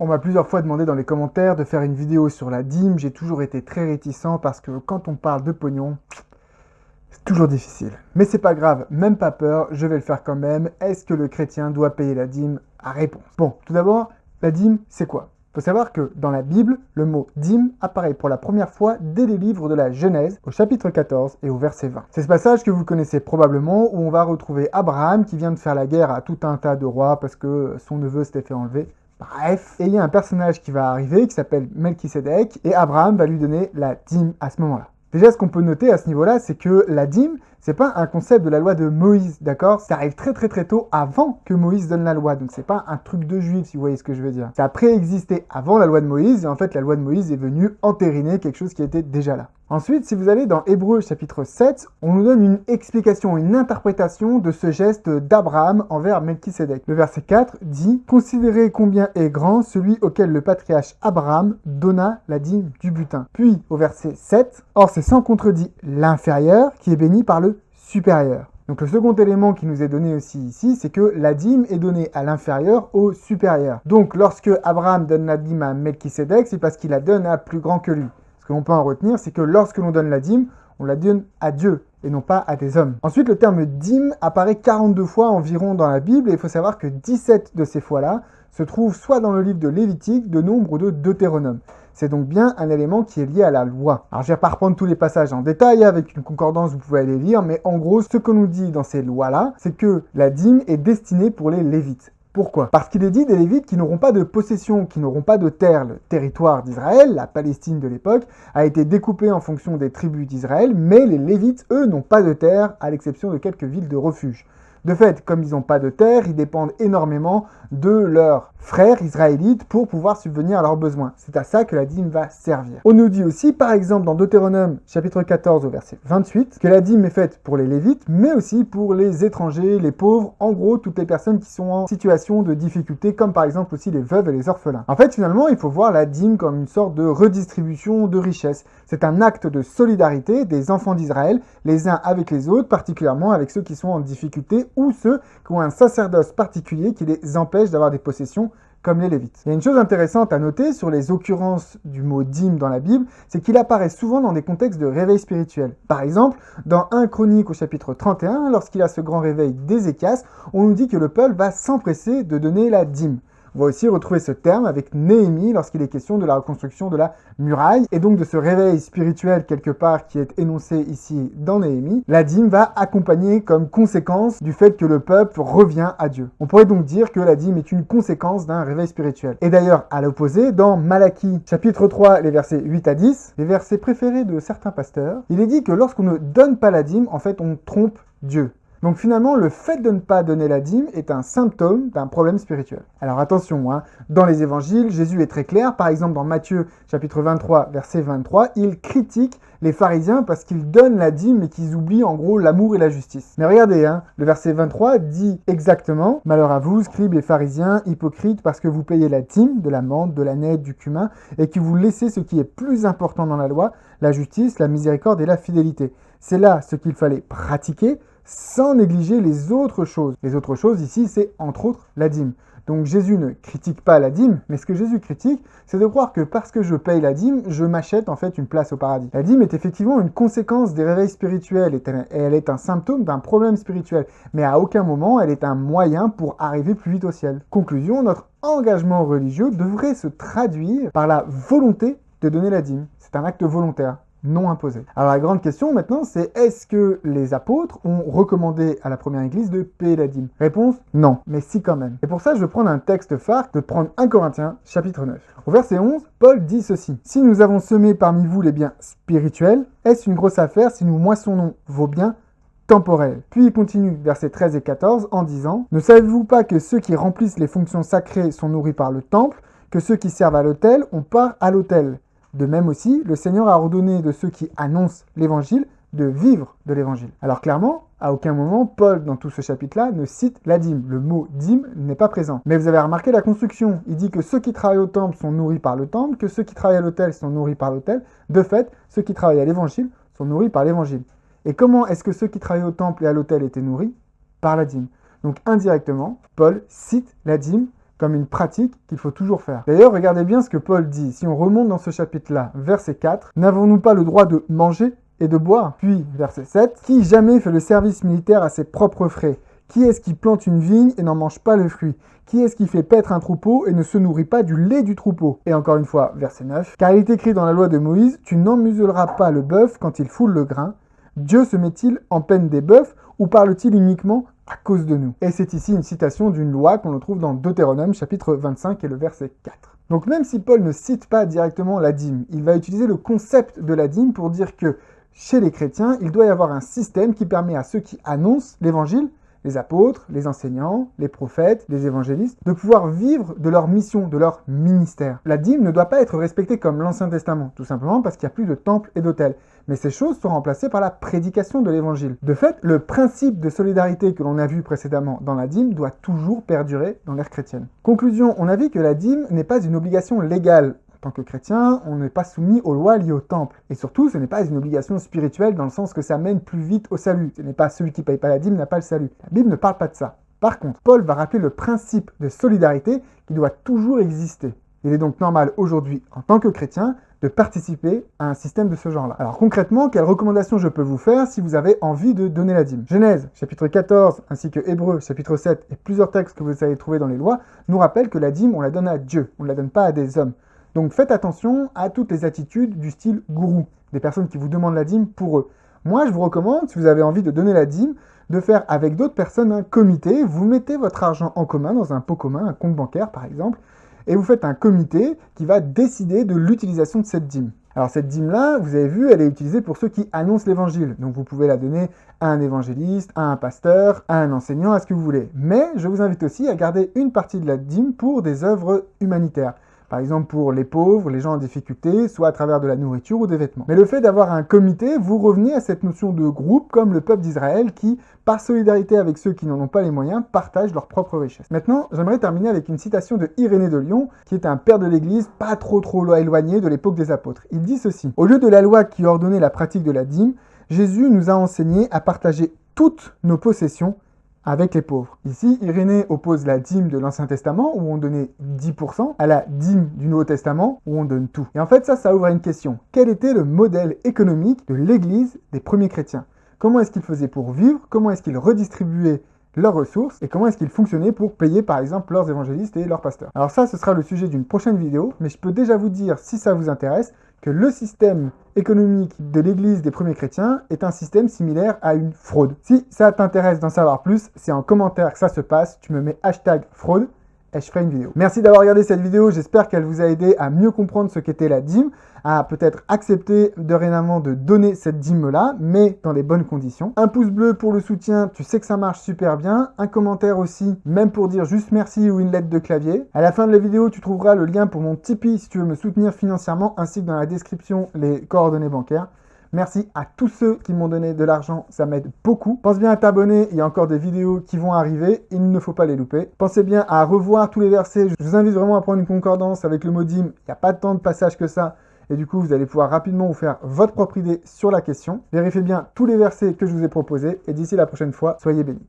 On m'a plusieurs fois demandé dans les commentaires de faire une vidéo sur la dîme. J'ai toujours été très réticent parce que quand on parle de pognon, c'est toujours difficile. Mais c'est pas grave, même pas peur, je vais le faire quand même. Est-ce que le chrétien doit payer la dîme? Réponse. Bon, tout d'abord, la dîme, c'est quoi? Il faut savoir que dans la Bible, le mot dîme apparaît pour la première fois dès les livres de la Genèse, au chapitre 14 et au verset 20. C'est ce passage que vous connaissez probablement où on va retrouver Abraham qui vient de faire la guerre à tout un tas de rois parce que son neveu s'était fait enlever. Bref, et il y a un personnage qui va arriver qui s'appelle Melchisédek et Abraham va lui donner la dîme à ce moment-là. Déjà, ce qu'on peut noter à ce niveau-là, c'est que la dîme, c'est pas un concept de la loi de Moïse, d'accord? Ça arrive très tôt avant que Moïse donne la loi, donc c'est pas un truc de juif, si vous voyez ce que je veux dire. Ça a préexisté avant la loi de Moïse, et en fait, la loi de Moïse est venue entériner quelque chose qui était déjà là. Ensuite, si vous allez dans Hébreux chapitre 7, on nous donne une explication, une interprétation de ce geste d'Abraham envers Melchisédek. Le verset 4 dit « Considérez combien est grand celui auquel le patriarche Abraham donna la dîme du butin. » Puis, au verset 7, « Or c'est sans contredit l'inférieur qui est béni par le supérieur. » Donc le second élément qui nous est donné aussi ici, c'est que la dîme est donnée à l'inférieur au supérieur. Donc lorsque Abraham donne la dîme à Melchisédek, c'est parce qu'il la donne à plus grand que lui. Ce que l'on peut en retenir, c'est que lorsque l'on donne la dîme, on la donne à Dieu et non pas à des hommes. Ensuite, le terme dîme apparaît 42 fois environ dans la Bible et il faut savoir que 17 de ces fois-là se trouvent soit dans le livre de Lévitique, de Nombre ou de Deutéronome. C'est donc bien un élément qui est lié à la loi. Alors, je vais pas reprendre tous les passages en détail, avec une concordance, vous pouvez aller lire, mais en gros, ce que nous dit dans ces lois-là, c'est que la dîme est destinée pour les Lévites. Pourquoi? Parce qu'il est dit des Lévites qui n'auront pas de possession, qui n'auront pas de terre. Le territoire d'Israël, la Palestine de l'époque, a été découpé en fonction des tribus d'Israël, mais les Lévites, eux, n'ont pas de terre, à l'exception de quelques villes de refuge. De fait, comme ils n'ont pas de terre, ils dépendent énormément de leurs frères israélites pour pouvoir subvenir à leurs besoins. C'est à ça que la dîme va servir. On nous dit aussi, par exemple, dans Deutéronome, chapitre 14, au verset 28, que la dîme est faite pour les Lévites, mais aussi pour les étrangers, les pauvres, en gros, toutes les personnes qui sont en situation de difficulté, comme par exemple aussi les veuves et les orphelins. En fait, finalement, il faut voir la dîme comme une sorte de redistribution de richesse. C'est un acte de solidarité des enfants d'Israël, les uns avec les autres, particulièrement avec ceux qui sont en difficulté ou ceux qui ont un sacerdoce particulier qui les empêche d'avoir des possessions comme les Lévites. Il y a une chose intéressante à noter sur les occurrences du mot dîme dans la Bible, c'est qu'il apparaît souvent dans des contextes de réveil spirituel. Par exemple, dans 1 Chronique au chapitre 31, lorsqu'il a ce grand réveil d'Ézéchias, on nous dit que le peuple va s'empresser de donner la dîme. On va aussi retrouver ce terme avec Néhémie lorsqu'il est question de la reconstruction de la muraille et donc de ce réveil spirituel quelque part qui est énoncé ici dans Néhémie. La dîme va accompagner comme conséquence du fait que le peuple revient à Dieu. On pourrait donc dire que la dîme est une conséquence d'un réveil spirituel. Et d'ailleurs, à l'opposé, dans Malachie chapitre 3, les versets 8 à 10, les versets préférés de certains pasteurs, il est dit que lorsqu'on ne donne pas la dîme, en fait, on trompe Dieu. Donc finalement, le fait de ne pas donner la dîme est un symptôme d'un problème spirituel. Alors attention, dans les évangiles, Jésus est très clair. Par exemple, dans Matthieu chapitre 23, verset 23, il critique les pharisiens parce qu'ils donnent la dîme et qu'ils oublient en gros l'amour et la justice. Mais regardez, le verset 23 dit exactement « Malheur à vous, scribes et pharisiens, hypocrites, parce que vous payez la dîme de la menthe, de la nette, du cumin, et que vous laissez ce qui est plus important dans la loi, la justice, la miséricorde et la fidélité. C'est là ce qu'il fallait pratiquer, sans négliger les autres choses. Les autres choses ici, c'est entre autres la dîme. Donc Jésus ne critique pas la dîme, mais ce que Jésus critique, c'est de croire que parce que je paye la dîme, je m'achète en fait une place au paradis. La dîme est effectivement une conséquence des réveils spirituels et elle est un symptôme d'un problème spirituel, mais à aucun moment elle est un moyen pour arriver plus vite au ciel. Conclusion, notre engagement religieux devrait se traduire par la volonté de donner la dîme. C'est un acte volontaire, non imposé. Alors la grande question maintenant, c'est est-ce que les apôtres ont recommandé à la première église de payer la dîme? Réponse, non, mais si quand même. Et pour ça, je vais prendre un texte phare, de prendre 1 Corinthiens, chapitre 9. Au verset 11, Paul dit ceci. « Si nous avons semé parmi vous les biens spirituels, est-ce une grosse affaire si nous moissonnons vos biens temporels ?» Puis il continue, versets 13 et 14, en disant « Ne savez-vous pas que ceux qui remplissent les fonctions sacrées sont nourris par le temple, que ceux qui servent à l'autel ont part à l'autel ? De même aussi, le Seigneur a ordonné de ceux qui annoncent l'évangile de vivre de l'évangile. » Alors clairement, à aucun moment, Paul, dans tout ce chapitre-là, ne cite la dîme. Le mot dîme n'est pas présent. Mais vous avez remarqué la construction. Il dit que ceux qui travaillent au temple sont nourris par le temple, que ceux qui travaillent à l'autel sont nourris par l'autel. De fait, ceux qui travaillent à l'évangile sont nourris par l'évangile. Et comment est-ce que ceux qui travaillent au temple et à l'autel étaient nourris? Par la dîme. Donc indirectement, Paul cite la dîme comme une pratique qu'il faut toujours faire. D'ailleurs, regardez bien ce que Paul dit. Si on remonte dans ce chapitre-là, verset 4, « N'avons-nous pas le droit de manger et de boire ?» Puis, verset 7, « Qui jamais fait le service militaire à ses propres frais ? Qui est-ce qui plante une vigne et n'en mange pas le fruit ? Qui est-ce qui fait paître un troupeau et ne se nourrit pas du lait du troupeau ?» Et encore une fois, verset 9, « Car il est écrit dans la loi de Moïse, « Tu n'emmuselleras pas le bœuf quand il foule le grain. Dieu se met-il en peine des bœufs ou parle-t-il uniquement à cause de nous ?» Et c'est ici une citation d'une loi qu'on trouve dans Deutéronome chapitre 25 et le verset 4. Donc même si Paul ne cite pas directement la dîme, il va utiliser le concept de la dîme pour dire que chez les chrétiens, il doit y avoir un système qui permet à ceux qui annoncent l'évangile, les apôtres, les enseignants, les prophètes, les évangélistes, de pouvoir vivre de leur mission, de leur ministère. La dîme ne doit pas être respectée comme l'Ancien Testament, tout simplement parce qu'il n'y a plus de temple et d'autel. Mais ces choses sont remplacées par la prédication de l'évangile. De fait, le principe de solidarité que l'on a vu précédemment dans la dîme doit toujours perdurer dans l'ère chrétienne. Conclusion, on a vu que la dîme n'est pas une obligation légale. En tant que chrétien, on n'est pas soumis aux lois liées au temple. Et surtout, ce n'est pas une obligation spirituelle dans le sens que ça mène plus vite au salut. Ce n'est pas celui qui ne paye pas la dîme n'a pas le salut. La Bible ne parle pas de ça. Par contre, Paul va rappeler le principe de solidarité qui doit toujours exister. Il est donc normal aujourd'hui, en tant que chrétien, de participer à un système de ce genre-là. Alors concrètement, quelles recommandations je peux vous faire si vous avez envie de donner la dîme ? Genèse, chapitre 14, ainsi que Hébreux, chapitre 7, et plusieurs textes que vous allez trouver dans les lois, nous rappellent que la dîme, on la donne à Dieu, on ne la donne pas à des hommes. Donc faites attention à toutes les attitudes du style gourou, des personnes qui vous demandent la dîme pour eux. Moi, je vous recommande, si vous avez envie de donner la dîme, de faire avec d'autres personnes un comité. Vous mettez votre argent en commun dans un pot commun, un compte bancaire par exemple, et vous faites un comité qui va décider de l'utilisation de cette dîme. Alors cette dîme-là, vous avez vu, elle est utilisée pour ceux qui annoncent l'évangile. Donc vous pouvez la donner à un évangéliste, à un pasteur, à un enseignant, à ce que vous voulez. Mais je vous invite aussi à garder une partie de la dîme pour des œuvres humanitaires. Par exemple pour les pauvres, les gens en difficulté, soit à travers de la nourriture ou des vêtements. Mais le fait d'avoir un comité, vous revenez à cette notion de groupe comme le peuple d'Israël qui, par solidarité avec ceux qui n'en ont pas les moyens, partagent leurs propres richesses. Maintenant, j'aimerais terminer avec une citation de Irénée de Lyon, qui est un père de l'Église pas trop éloigné de l'époque des apôtres. Il dit ceci: « Au lieu de la loi qui ordonnait la pratique de la dîme, Jésus nous a enseigné à partager toutes nos possessions avec les pauvres. » Ici, Irénée oppose la dîme de l'Ancien Testament, où on donnait 10%, à la dîme du Nouveau Testament, où on donne tout. Et en fait, ça ouvre à une question. Quel était le modèle économique de l'Église des premiers chrétiens ? Comment est-ce qu'ils faisaient pour vivre ? Comment est-ce qu'ils redistribuaient leurs ressources? Et comment est-ce qu'ils fonctionnaient pour payer, par exemple, leurs évangélistes et leurs pasteurs? Alors ça, ce sera le sujet d'une prochaine vidéo, mais je peux déjà vous dire, si ça vous intéresse, que le système économique de l'Église des premiers chrétiens est un système similaire à une fraude. Si ça t'intéresse d'en savoir plus, c'est en commentaire que ça se passe, tu me mets #fraude et je ferai une vidéo. Merci d'avoir regardé cette vidéo, j'espère qu'elle vous a aidé à mieux comprendre ce qu'était la dîme, à peut-être accepter dorénavant de donner cette dîme-là, mais dans les bonnes conditions. Un pouce bleu pour le soutien, tu sais que ça marche super bien. Un commentaire aussi, même pour dire juste merci ou une lettre de clavier. À la fin de la vidéo, tu trouveras le lien pour mon Tipeee si tu veux me soutenir financièrement, ainsi que dans la description les coordonnées bancaires. Merci à tous ceux qui m'ont donné de l'argent, ça m'aide beaucoup. Pense bien à t'abonner, il y a encore des vidéos qui vont arriver, il ne faut pas les louper. Pensez bien à revoir tous les versets, je vous invite vraiment à prendre une concordance avec le mot dîme, il n'y a pas tant de passages que ça. Et du coup, vous allez pouvoir rapidement vous faire votre propre idée sur la question. Vérifiez bien tous les versets que je vous ai proposés. Et d'ici la prochaine fois, soyez bénis.